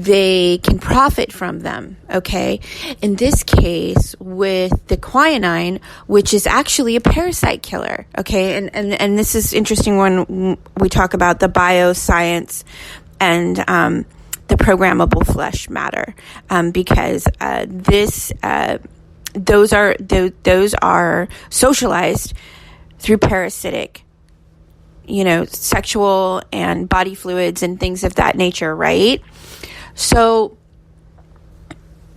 they can profit from them, okay? In this case, with the quinine, which is actually a parasite killer, okay? And this is interesting when we talk about the bioscience and the programmable flesh matter, because those are socialized through parasitic, sexual and body fluids and things of that nature, right? So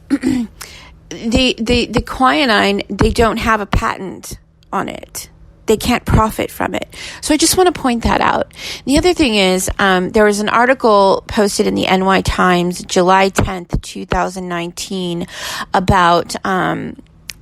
the quinine, they don't have a patent on it. They can't profit from it. So I just want to point that out. The other thing is, there was an article posted in the NY Times, July 10th, 2019, about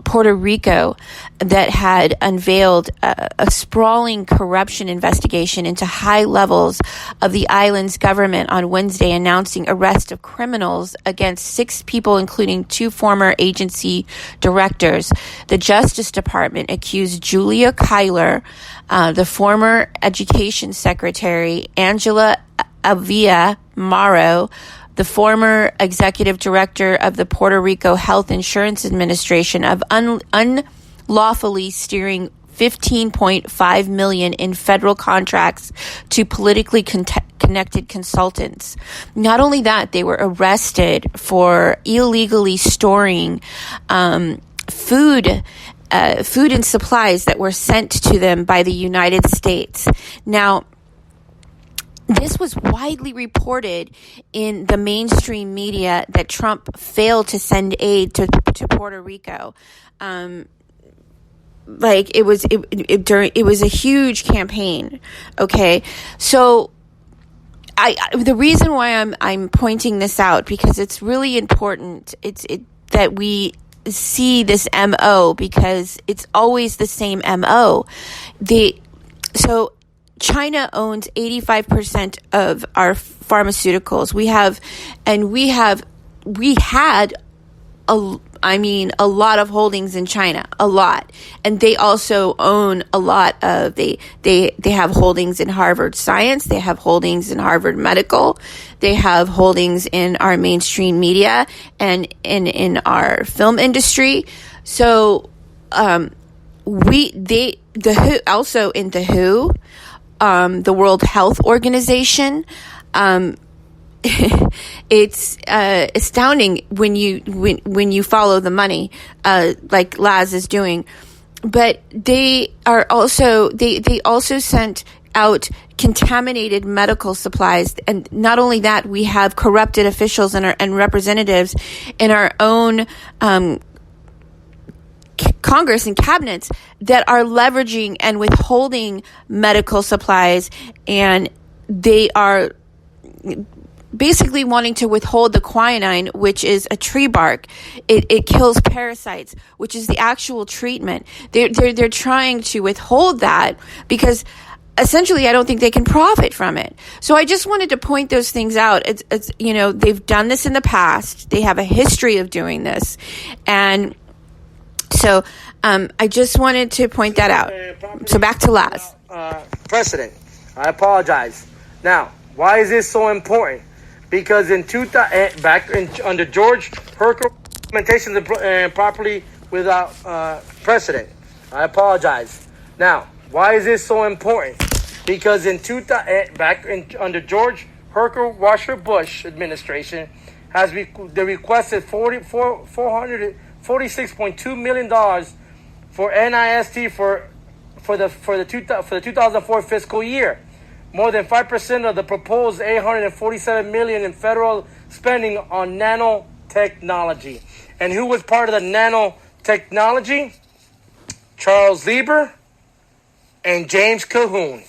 Puerto Rico that had unveiled a sprawling corruption investigation into high levels of the island's government on Wednesday, announcing arrest of criminals against 6 people, including 2 former agency directors. The Justice Department accused Julia Kyler, the former education secretary, Angela Avia Morrow, the former executive director of the Puerto Rico Health Insurance Administration, of unlawfully steering $15.5 million in federal contracts to politically connected consultants. Not only that, they were arrested for illegally storing food and supplies that were sent to them by the United States. Now, this was widely reported in the mainstream media that Trump failed to send aid to Puerto Rico. It was a huge campaign. Okay, so the reason why I'm pointing this out, because it's really important. That we see this MO, because it's always the same MO. China owns 85% of our pharmaceuticals. We had a lot of holdings in China, a lot. And they also own a lot of, they have holdings in Harvard Science, they have holdings in Harvard Medical, they have holdings in our mainstream media and in our film industry. So, also in the WHO, the World Health Organization. It's astounding when you follow the money, like Laz is doing. But they also sent out contaminated medical supplies, and not only that, we have corrupted officials and representatives in our own Congress and cabinets that are leveraging and withholding medical supplies, and they are basically wanting to withhold the quinine, which is a tree bark. It kills parasites, which is the actual treatment. They're trying to withhold that because essentially I don't think they can profit from it. So I just wanted to point those things out. It's they've done this in the past. They have a history of doing this, and so I just wanted to point that out. So back to Laz. Precedent. I apologize. Now, why is this so important? Because under George Herker, implementation properly without precedent. I apologize. Now, why is this so important? Because under George Herker Washer Bush administration they requested $46.2 million for NIST for the 2004 fiscal year. More than 5% of the proposed $847 million in federal spending on nanotechnology. And who was part of the nanotechnology? Charles Lieber and James Cahoon.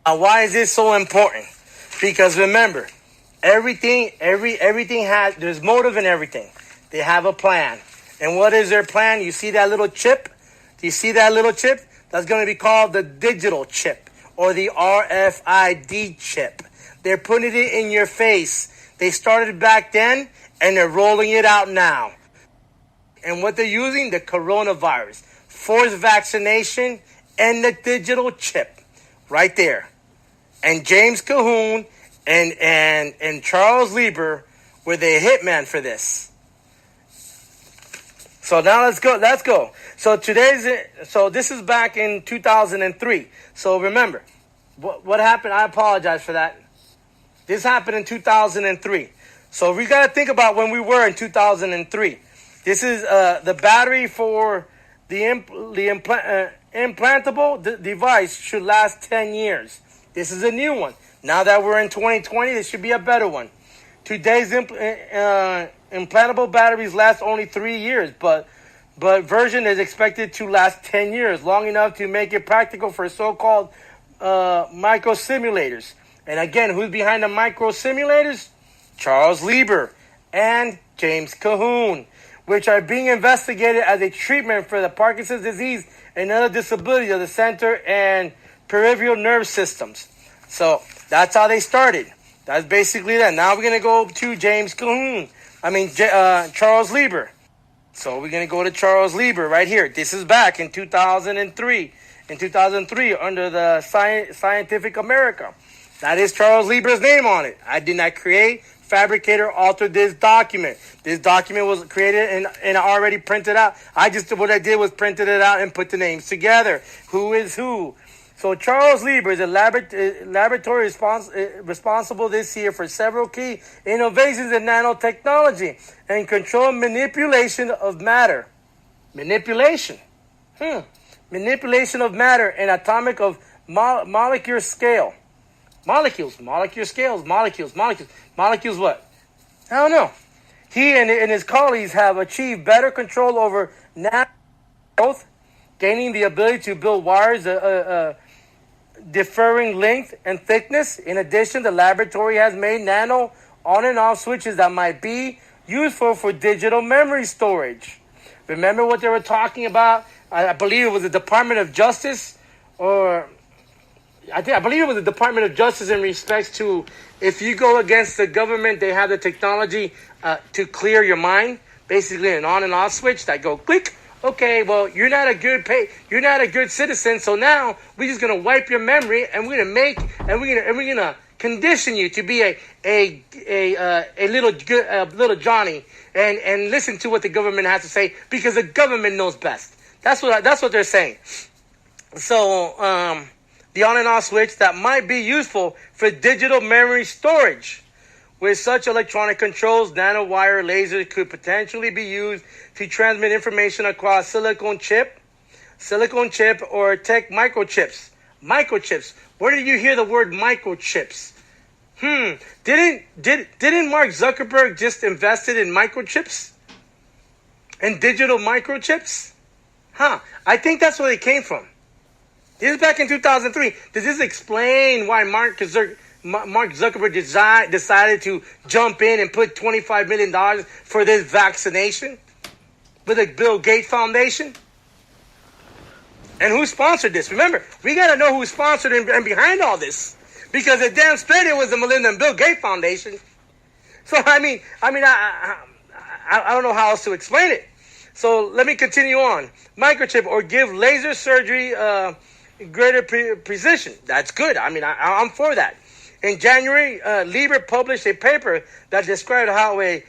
Why is this so important? Because remember, everything there's motive in everything. They have a plan. And what is their plan? You see that little chip? Do you see that little chip? That's going to be called the digital chip, or the RFID chip. They're putting it in your face. They started back then, and they're rolling it out now. And what they're using? The coronavirus, forced vaccination, and the digital chip. Right there. And James Cahoon and Charles Lieber were the hitman for this. So now let's go. So this is back in 2003. So remember, what happened? I apologize for that. This happened in 2003. So we got to think about when we were in 2003. This is the battery for the implantable device should last 10 years. This is a new one. Now that we're in 2020, this should be a better one. Today's implantable batteries last only 3 years, but version is expected to last 10 years, long enough to make it practical for so-called micro simulators. And again, who's behind the micro simulators? Charles Lieber and James Cahoon, which are being investigated as a treatment for the Parkinson's disease and other disabilities of the center and peripheral nerve systems. So that's how they started. That's basically that. Now we're going to go to Charles Lieber. So we're going to go to Charles Lieber right here. This is back in 2003. In 2003, under the Scientific America. That is Charles Lieber's name on it. I did not create, fabricate, or alter this document. This document was created and already printed out. What I did was printed it out and put the names together. Who is who? So Charles Lieber is a laboratory responsible this year for several key innovations in nanotechnology and controlled manipulation of matter. Manipulation of matter and atomic of molecular scale. Molecules what? I don't know. He and his colleagues have achieved better control over nano growth, gaining the ability to build wires differing length and thickness. In addition, the laboratory has made nano on and off switches that might be useful for digital memory storage. Remember what they were talking about? I believe it was the Department of Justice, I believe it was the Department of Justice in respects to if you go against the government, they have the technology to clear your mind, basically an on and off switch that go click. Okay, well, you're not a good citizen, so now we're just gonna wipe your memory, and we're gonna condition you to be a little Johnny, and listen to what the government has to say because the government knows best. That's what they're saying. So the on and off switch that might be useful for digital memory storage. With such electronic controls, nanowire lasers could potentially be used to transmit information across silicon chip, or tech microchips. Microchips. Where did you hear the word microchips? Didn't Mark Zuckerberg just invested in microchips? And digital microchips? I think that's where they came from. This is back in 2003. Does this explain why Mark Zuckerberg decided to jump in and put $25 million for this vaccination with the Bill Gates Foundation? And who sponsored this? Remember, we got to know who sponsored and behind all this, because it damn straight it was the Melinda and Bill Gates Foundation. So I don't know how else to explain it. So let me continue on. Microchip or give laser surgery greater precision. That's good. I'm for that. In January, Lieber published a paper that described how a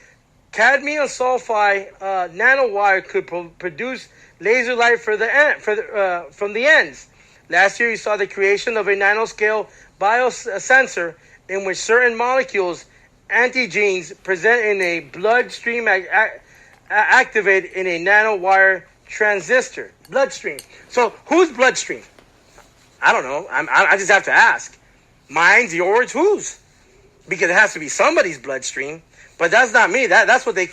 cadmium sulfide nanowire could produce laser light from the ends. Last year, he saw the creation of a nanoscale biosensor in which certain molecules, antigenes, present in a bloodstream activate in a nanowire transistor. Bloodstream. So, whose bloodstream? I don't know. I just have to ask. Mine's, yours, whose? Because it has to be somebody's bloodstream. But that's not me. That's what they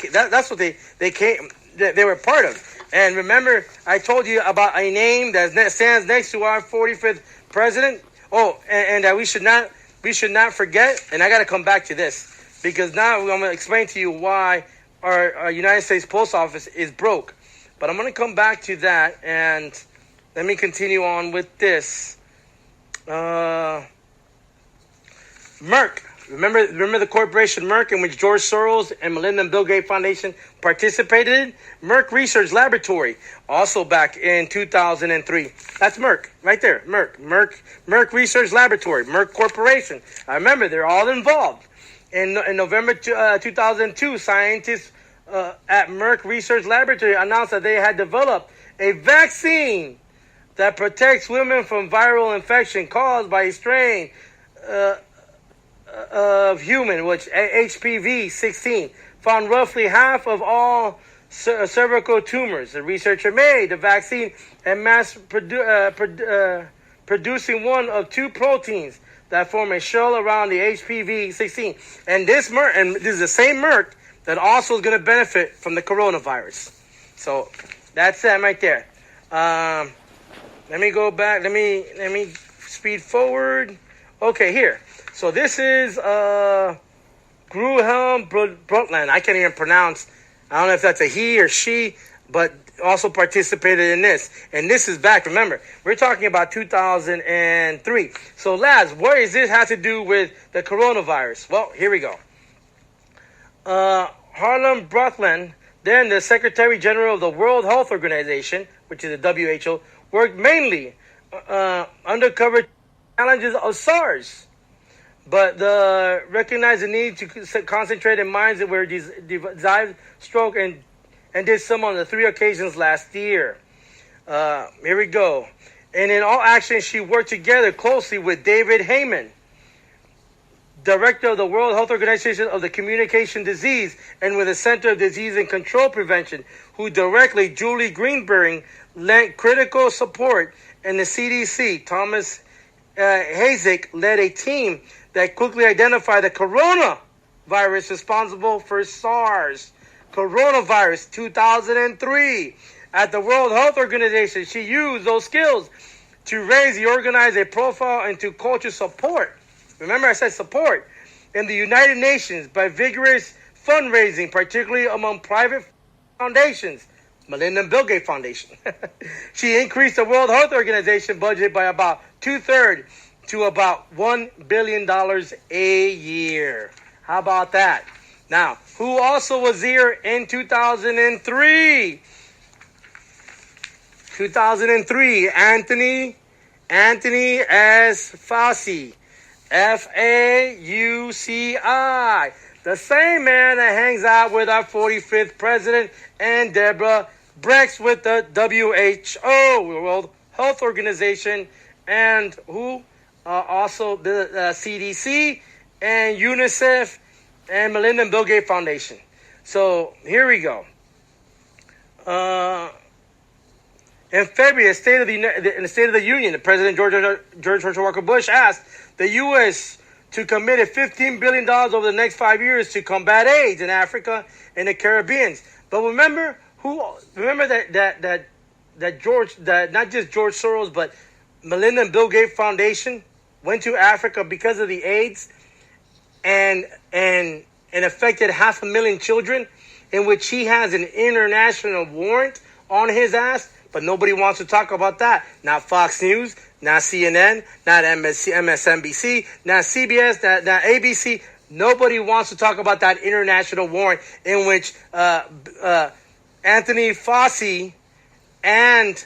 were part of. And remember, I told you about a name that stands next to our 45th president. Oh, and that we should not forget. And I got to come back to this, because now I'm going to explain to you why our United States Post Office is broke. But I'm going to come back to that, and let me continue on with this. Merck Remember the corporation Merck, in which George Soros and Melinda and Bill Gates Foundation participated in? Merck Research Laboratory, also back in 2003. That's Merck, right there. Merck Research Laboratory, Merck Corporation. I remember they're all involved. In November 2002, scientists at Merck Research Laboratory announced that they had developed a vaccine that protects women from viral infection caused by a strain of human, which HPV-16, found roughly half of all cervical tumors. The researcher made the vaccine and producing one of two proteins that form a shell around the HPV-16. And this is the same Merck that also is going to benefit from the coronavirus. So that's them right there. Let me go back. Let me speed forward. Okay, here. So this is Gruhelm Brundtland. I can't even pronounce. I don't know if that's a he or she, but also participated in this. And this is back. Remember, we're talking about 2003. So, lads, what does this have to do with the coronavirus? Well, here we go. Harlem Brundtland, then the Secretary General of the World Health Organization, which is the WHO, worked mainly undercover challenges of SARS, but recognized the need to concentrate in minds that were disease, stroke, and did some on the 3 occasions last year. Here we go. And in all actions, she worked together closely with David Heyman, Director of the World Health Organization of the Communication Disease, and with the Center of Disease and Control Prevention, who directly, Julie Greenberg, lent critical support, and the CDC, Thomas Hayek, led a team that quickly identified the coronavirus responsible for SARS. Coronavirus 2003. At the World Health Organization, she used those skills to organize a profile and to culture support. Remember, I said support in the United Nations by vigorous fundraising, particularly among private foundations. Melinda and Bill Gates Foundation. She increased the World Health Organization budget by about 2/3 to about $1 billion a year. How about that? Now, who also was here in 2003? 2003, Anthony S. Fauci. F-A-U-C-I. The same man that hangs out with our 45th president and Deborah Brex with the WHO, World Health Organization, and who also the CDC and UNICEF and Melinda and Bill Gates Foundation. So here we go. In February, in the State of the Union, the President George Herschel Walker Bush asked the U.S. to commit $15 billion over the next 5 years to combat AIDS in Africa and the Caribbean. But remember that not just George Soros, but Melinda and Bill Gates Foundation went to Africa because of the AIDS and affected 500,000 children, in which he has an international warrant on his ass. But nobody wants to talk about that. Not Fox News, not CNN, not MSNBC, not CBS, not ABC. Nobody wants to talk about that international warrant in which Anthony Fauci and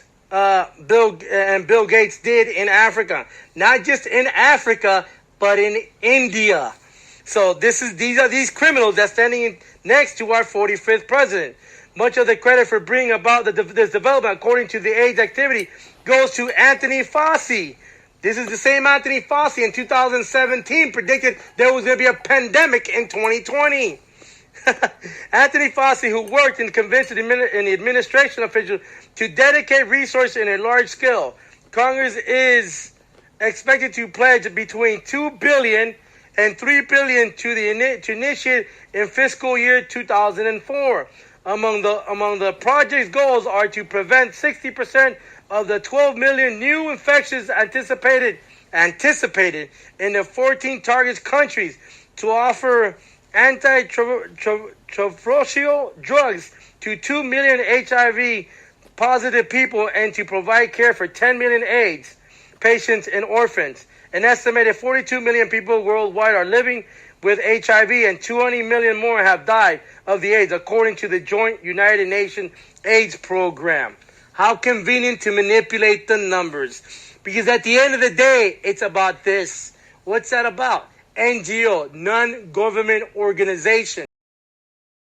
Bill Gates did in Africa. Not just in Africa, but in India. So these criminals that's standing next to our 45th president. Much of the credit for bringing about this development, according to the AIDS activity, goes to Anthony Fauci. This is the same Anthony Fauci in 2017 predicted there was going to be a pandemic in 2020. Anthony Fauci, who worked and convinced the administration officials to dedicate resources in a large scale. Congress is expected to pledge between $2 billion and $3 billion to initiate in fiscal year 2004. Among the project's goals are to prevent 60% of the 12 million new infections anticipated in the 14 target countries, to offer antiretroviral drugs to 2 million HIV positive people, and to provide care for 10 million AIDS patients and orphans. An estimated 42 million people worldwide are living with HIV, and 20 million more have died of the AIDS, according to the Joint United Nations AIDS Program. How convenient to manipulate the numbers. Because at the end of the day, it's about this. What's that about? NGO, non-government organization.